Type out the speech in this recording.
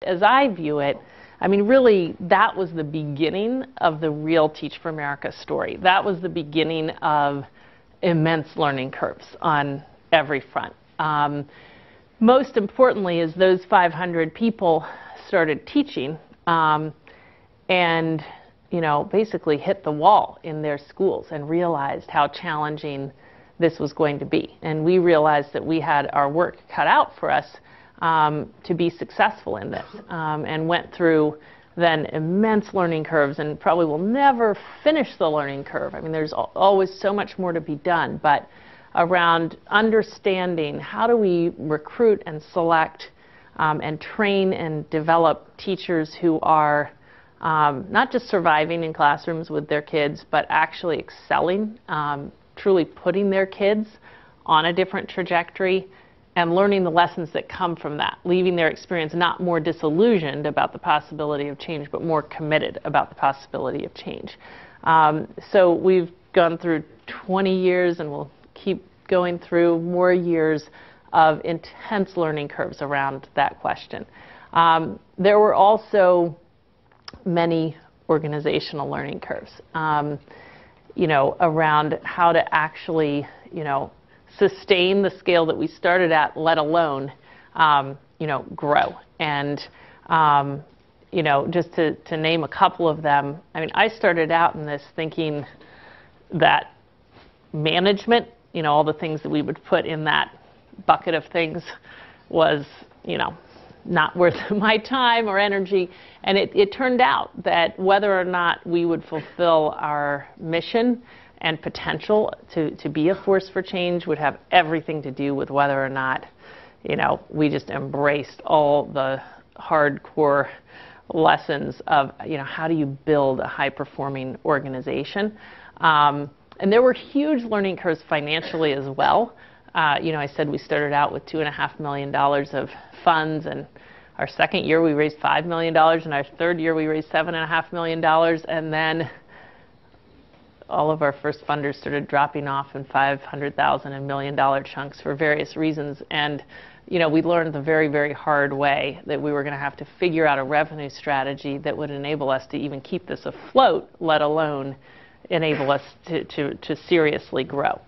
As I view it, I mean, really, that was the beginning of the real Teach for America story. That was the beginning of immense learning curves on every front. Most importantly is those 500 people started teaching and, basically hit the wall in their schools and realized how challenging this was going to be. And we realized that we had our work cut out for us to be successful in this, and went through then immense learning curves and probably will never finish the learning curve. I mean, there's always so much more to be done, but around understanding how do we recruit and select and train and develop teachers who are not just surviving in classrooms with their kids, but actually excelling, truly putting their kids on a different trajectory and learning the lessons that come from that, leaving their experience not more disillusioned about the possibility of change, but more committed about the possibility of change. So we've gone through 20 years and we'll keep going through more years of intense learning curves around that question. There were also many organizational learning curves, around how to actually, sustain the scale that we started at, let alone, grow. And, just to name a couple of them, I mean, I started out in this thinking that management, all the things that we would put in that bucket of things was, not worth my time or energy. And it turned out that whether or not we would fulfill our mission and potential to be a force for change would have everything to do with whether or not, we just embraced all the hardcore lessons of, how do you build a high-performing organization. And there were huge learning curves financially as well. I said we started out with $2.5 million of funds, and our second year we raised $5 million, and our third year we raised $7.5 million, and then all of our first funders started dropping off in $500,000 and $1 million chunks for various reasons. And, we learned the very, very hard way that we were going to have to figure out a revenue strategy that would enable us to even keep this afloat, let alone enable us to seriously grow.